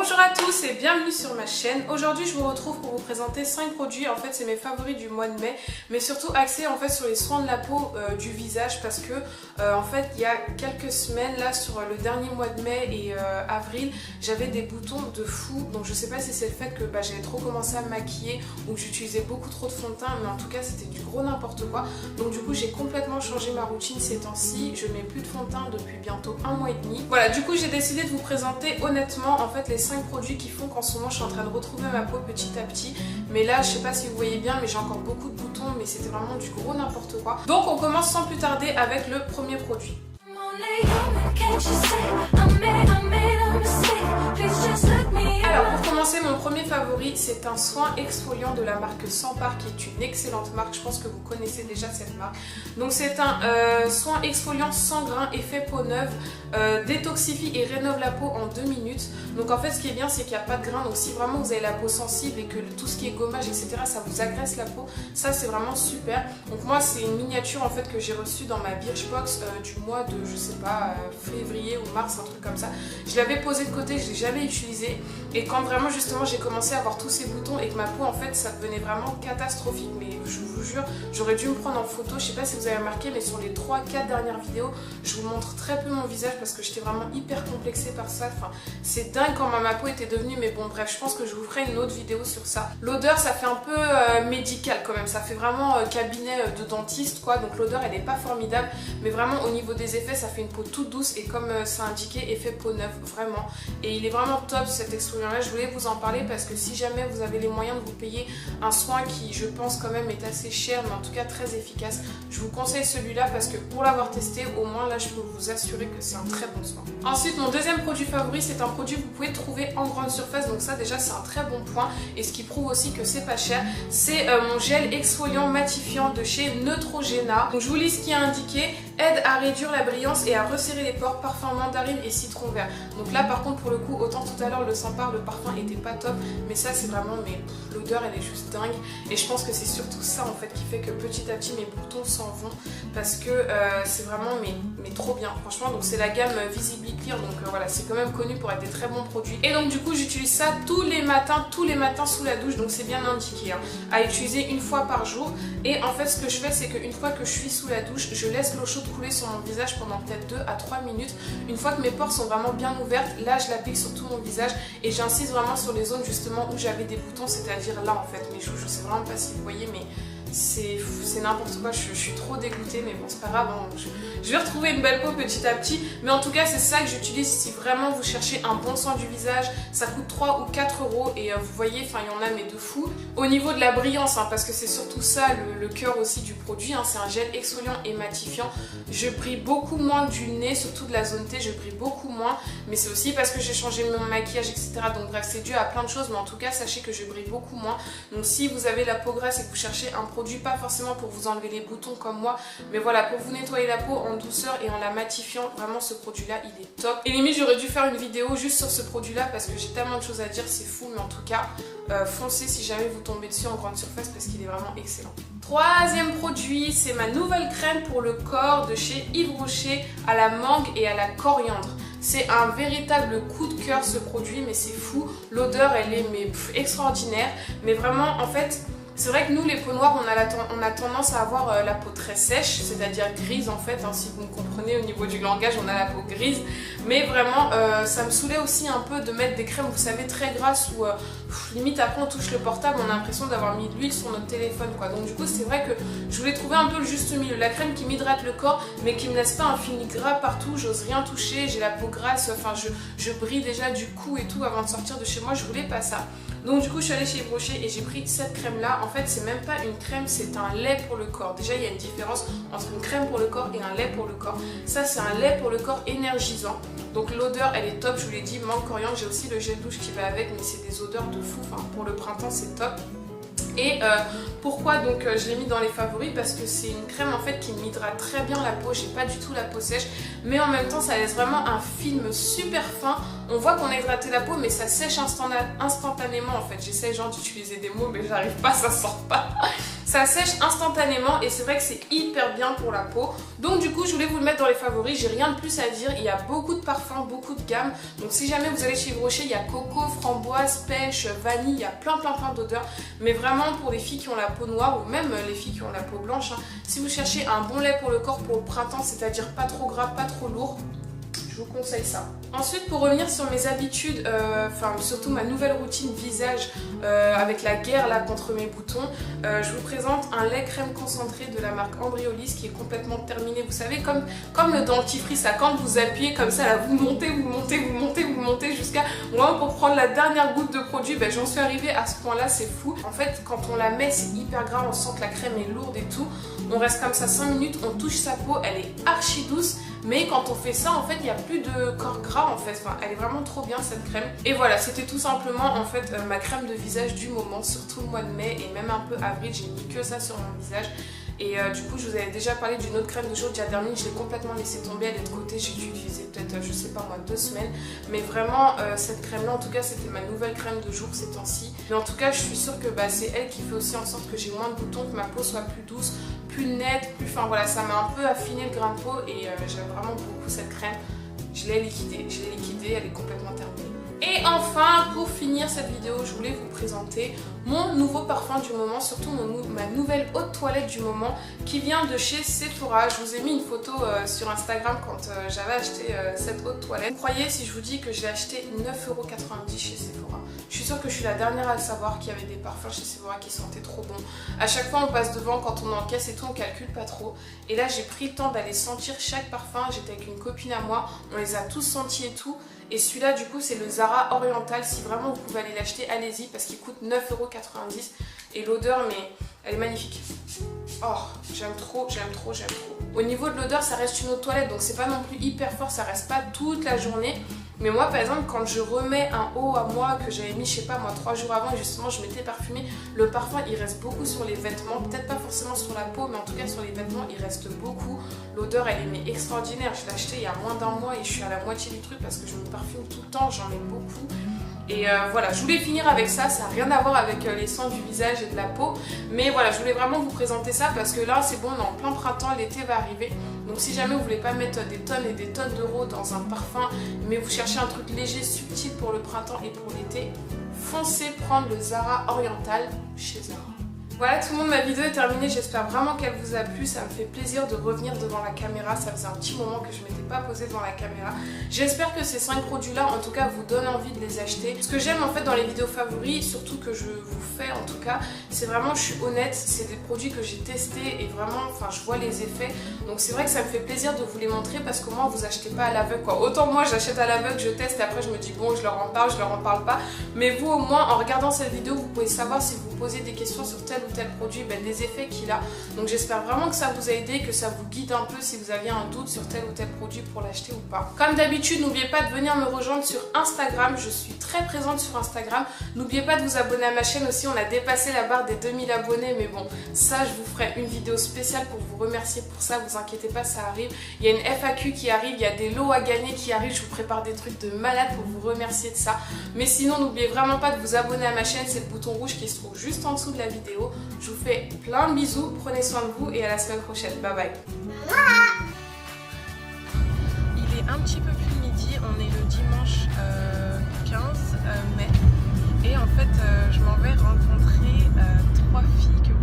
Bonjour à tous et bienvenue sur ma chaîne. Aujourd'hui je vous retrouve pour vous présenter 5 produits. En fait c'est mes favoris du mois de mai, mais surtout axés en fait sur les soins de la peau du visage, parce que en fait il y a quelques semaines là, sur le dernier mois de mai et avril, j'avais des boutons de fou. Donc je sais pas si c'est le fait que j'avais trop commencé à me maquiller ou que j'utilisais beaucoup trop de fond de teint, mais en tout cas c'était du gros n'importe quoi. Donc du coup j'ai complètement changé ma routine ces temps-ci. Je mets plus de fond de teint depuis bientôt un mois et demi. Voilà, du coup j'ai décidé de vous présenter honnêtement en fait les 5 produits qui font qu'en ce moment je suis en train de retrouver ma peau petit à petit. Mais là je sais pas si vous voyez bien, mais j'ai encore beaucoup de boutons, mais c'était vraiment du gros n'importe quoi. Donc on commence sans plus tarder avec le premier produit. Alors pour commencer, mon premier favori, c'est un soin exfoliant de la marque Sanpar, qui est une excellente marque. Je pense que vous connaissez déjà cette marque. Donc c'est un soin exfoliant sans grains, effet peau neuve, détoxifie et rénove la peau en 2 minutes. Donc en fait ce qui est bien, c'est qu'il n'y a pas de grains. Donc si vraiment vous avez la peau sensible et que tout ce qui est gommage etc, ça vous agresse la peau, ça c'est vraiment super. Donc moi c'est une miniature en fait que j'ai reçue dans ma Birchbox du mois de, je sais pas, février ou mars, un truc comme ça. Je l'avais posé de côté, je l'ai jamais utilisé, et quand vraiment justement j'ai commencé à avoir tous ces boutons et que ma peau en fait ça devenait vraiment catastrophique, mais je vous jure j'aurais dû me prendre en photo. Je sais pas si vous avez remarqué, mais sur les 3-4 dernières vidéos je vous montre très peu mon visage parce que j'étais vraiment hyper complexée par ça. Enfin c'est dingue comment ma peau était devenue, mais bon bref, je pense que je vous ferai une autre vidéo sur ça. L'odeur ça fait un peu médical quand même, ça fait vraiment cabinet de dentiste quoi, donc l'odeur elle est pas formidable, mais vraiment au niveau des effets ça fait une peau toute douce et comme c'est indiqué effet peau neuve vraiment, et il est vraiment top cet exfoliant là. Je voulais vous en parler parce que si jamais vous avez les moyens de vous payer un soin qui je pense quand même est assez cher mais en tout cas très efficace, je vous conseille celui-là parce que pour l'avoir testé au moins là je peux vous assurer que c'est un très bon soin. Ensuite mon deuxième produit favori, c'est un produit que vous pouvez trouver en grande surface, donc ça déjà c'est un très bon point et ce qui prouve aussi que c'est pas cher. C'est mon gel exfoliant matifiant de chez Neutrogena. Donc je vous lis ce qui est indiqué: aide à réduire la brillance et à resserrer les pores, parfum mandarine et citron vert. Donc là par contre pour le coup, autant tout à l'heure le Sanpar, le parfum était pas top, mais ça c'est vraiment, mais l'odeur elle est juste dingue, et je pense que c'est surtout ça en fait qui fait que petit à petit mes boutons s'en vont, parce que c'est vraiment mais trop bien franchement. Donc c'est la gamme Visibly Clear, donc voilà, c'est quand même connu pour être des très bons produits, et donc du coup j'utilise ça tous les matins sous la douche, donc c'est bien indiqué hein, à utiliser une fois par jour. Et en fait ce que je fais, c'est qu'une fois que je suis sous la douche, je laisse l'eau chaude couler sur mon visage pendant peut-être 2 à 3 minutes. Une fois que mes pores sont vraiment bien ouvertes, là je l'applique sur tout mon visage et j'insiste vraiment sur les zones justement où j'avais des boutons, c'est-à-dire là en fait. Mais je sais vraiment pas si vous voyez, mais c'est n'importe quoi, je suis trop dégoûtée, mais bon c'est pas grave, hein. Je vais retrouver une belle peau petit à petit, mais en tout cas c'est ça que j'utilise si vraiment vous cherchez un bon soin du visage. Ça coûte 3 ou 4 euros et vous voyez, enfin il y en a mais de fou. Au niveau de la brillance, hein, parce que c'est surtout ça le cœur aussi du produit, hein, c'est un gel exfoliant et matifiant. Je brille beaucoup moins du nez, surtout de la zone T, je brille beaucoup moins, mais c'est aussi parce que j'ai changé mon maquillage etc. Donc bref c'est dû à plein de choses, mais en tout cas sachez que je brille beaucoup moins. Donc si vous avez la peau grasse et que vous cherchez un produit, pas forcément pour vous enlever les boutons comme moi, mais voilà, pour vous nettoyer la peau en douceur et en la matifiant, vraiment ce produit là il est top. Et limite j'aurais dû faire une vidéo juste sur ce produit là parce que j'ai tellement de choses à dire, c'est fou, mais en tout cas foncez si jamais vous tombez dessus en grande surface parce qu'il est vraiment excellent. Troisième produit, c'est ma nouvelle crème pour le corps de chez Yves Rocher à la mangue et à la coriandre. C'est un véritable coup de cœur ce produit, mais c'est fou, l'odeur elle est extraordinaire, mais vraiment en fait c'est vrai que nous les peaux noires on a tendance à avoir la peau très sèche, c'est-à-dire grise en fait, hein, si vous me comprenez au niveau du langage, on a la peau grise, mais vraiment ça me saoulait aussi un peu de mettre des crèmes, vous savez, très grasses où limite après on touche le portable, on a l'impression d'avoir mis de l'huile sur notre téléphone quoi. Donc du coup c'est vrai que je voulais trouver un peu le juste milieu, la crème qui m'hydrate le corps mais qui me laisse pas un fini gras partout, j'ose rien toucher, j'ai la peau grasse, enfin je brille déjà du cou et tout avant de sortir de chez moi, je voulais pas ça. Donc du coup je suis allée chez Yves Rocher et j'ai pris cette crème là. En fait c'est même pas une crème, c'est un lait pour le corps. Déjà il y a une différence entre une crème pour le corps et un lait pour le corps. Ça c'est un lait pour le corps énergisant. Donc l'odeur elle est top, je vous l'ai dit, mangue coriandre. J'ai aussi le gel douche qui va avec, mais c'est des odeurs de fou, enfin, pour le printemps c'est top. Et pourquoi donc je l'ai mis dans les favoris? Parce que c'est une crème en fait qui m'hydrate très bien la peau, j'ai pas du tout la peau sèche, mais en même temps ça laisse vraiment un film super fin. On voit qu'on a hydraté la peau mais ça sèche instantanément en fait. J'essaie genre d'utiliser des mots mais j'arrive pas, ça sort pas. Ça sèche instantanément et c'est vrai que c'est hyper bien pour la peau. Donc du coup je voulais vous le mettre dans les favoris, j'ai rien de plus à dire. Il y a beaucoup de parfums, beaucoup de gammes. Donc si jamais vous allez chez Yves Rocher, il y a coco, framboise, pêche, vanille, il y a plein d'odeurs. Mais vraiment pour les filles qui ont la peau noire ou même les filles qui ont la peau blanche, hein, si vous cherchez un bon lait pour le corps pour le printemps, c'est-à-dire pas trop gras, pas trop lourd, je vous conseille ça. Ensuite, pour revenir sur mes habitudes, surtout ma nouvelle routine visage avec la guerre là contre mes boutons, je vous présente un lait crème concentré de la marque Embryolisse qui est complètement terminé. Vous savez, comme le dentifrice, là, quand vous appuyez comme ça, là, vous montez jusqu'à vraiment pour prendre la dernière goutte de produit. Ben, j'en suis arrivée à ce point là, c'est fou. En fait, quand on la met, c'est hyper gras, on sent que la crème est lourde et tout. On reste comme ça 5 minutes, on touche sa peau, elle est archi douce. Mais quand on fait ça, en fait, il n'y a plus de corps gras en fait. Enfin, elle est vraiment trop bien cette crème. Et voilà, c'était tout simplement en fait ma crème de visage du moment, surtout le mois de mai et même un peu avril. J'ai mis que ça sur mon visage. Et du coup, je vous avais déjà parlé d'une autre crème de jour Diadermine. Je l'ai complètement laissée tomber, elle est de côté. J'ai dû utiliser peut-être, je sais pas moi, 2 semaines. Mais vraiment, cette crème-là, en tout cas, c'était ma nouvelle crème de jour ces temps-ci. Mais en tout cas, je suis sûre que c'est elle qui fait aussi en sorte que j'ai moins de boutons, que ma peau soit plus douce, plus nette, plus... Enfin voilà, ça m'a un peu affiné le grain de peau et j'aime vraiment beaucoup cette crème. Je l'ai liquidée, elle est complètement terminée. Et enfin, pour finir cette vidéo, je voulais vous présenter mon nouveau parfum du moment, surtout ma nouvelle eau de toilette du moment qui vient de chez Sephora. Je vous ai mis une photo sur Instagram quand j'avais acheté cette eau de toilette. Vous croyez si je vous dis que je l'ai acheté 9,90 € chez Sephora? Je suis sûre que je suis la dernière à le savoir qu'il y avait des parfums chez Sephora qui sentaient trop bon. À chaque fois on passe devant quand on encaisse et tout, on calcule pas trop. Et là j'ai pris le temps d'aller sentir chaque parfum. J'étais avec une copine à moi, on les a tous sentis et tout. Et celui-là du coup c'est le Zara Oriental. Si vraiment vous pouvez aller l'acheter, allez-y parce qu'il coûte 9,90 € et l'odeur, mais elle est magnifique. Oh, j'aime trop. Au niveau de l'odeur, ça reste une eau de toilette, donc c'est pas non plus hyper fort, ça reste pas toute la journée. Mais moi par exemple, quand je remets un haut à moi que j'avais mis, je sais pas moi, 3 jours avant et justement je m'étais parfumée, le parfum il reste beaucoup sur les vêtements, peut-être pas forcément sur la peau, mais en tout cas sur les vêtements il reste beaucoup. L'odeur elle est mais extraordinaire, je l'ai acheté il y a moins d'1 mois et je suis à la moitié du truc parce que je me parfume tout le temps, j'en mets beaucoup. Et voilà, je voulais finir avec ça, ça n'a rien à voir avec les soins du visage et de la peau. Mais voilà, je voulais vraiment vous présenter ça parce que là c'est bon, on est en plein printemps, l'été va arriver. Donc si jamais vous voulez pas mettre des tonnes et des tonnes d'euros dans un parfum, mais vous cherchez un truc léger, subtil pour le printemps et pour l'été, foncez prendre le Zara Oriental chez Zara. Voilà tout le monde, ma vidéo est terminée, j'espère vraiment qu'elle vous a plu, ça me fait plaisir de revenir devant la caméra, ça faisait un petit moment que je m'étais pas posée devant la caméra. J'espère que ces 5 produits là en tout cas vous donnent envie de les acheter. Ce que j'aime en fait dans les vidéos favoris, surtout que je vous fais en tout cas, c'est vraiment, je suis honnête, c'est des produits que j'ai testés et vraiment, enfin je vois les effets. Donc c'est vrai que ça me fait plaisir de vous les montrer parce qu'au moins vous achetez pas à l'aveugle quoi. Autant moi j'achète à l'aveugle, je teste et après je me dis bon je leur en parle pas. Mais vous au moins en regardant cette vidéo vous pouvez savoir si vous posez des questions sur tel ou tel produit, les effets qu'il a. Donc j'espère vraiment que ça vous a aidé, que ça vous guide un peu si vous aviez un doute sur tel ou tel produit pour l'acheter ou pas. Comme d'habitude, n'oubliez pas de venir me rejoindre sur Instagram, je suis très présente sur Instagram. N'oubliez pas de vous abonner à ma chaîne aussi, on a dépassé la barre des 2000 abonnés, mais bon, ça je vous ferai une vidéo spéciale pour vous remercier pour ça, vous inquiétez pas, ça arrive. Il y a une FAQ qui arrive, il y a des lots à gagner qui arrivent, je vous prépare des trucs de malade pour vous remercier de ça. Mais sinon, n'oubliez vraiment pas de vous abonner à ma chaîne, c'est le bouton rouge qui se trouve juste en dessous de la vidéo. Je vous fais plein de bisous, prenez soin de vous et à la semaine prochaine. Bye bye. Il est un petit peu plus midi, on est le dimanche 15 mai et en fait je m'en vais rencontrer 3 filles que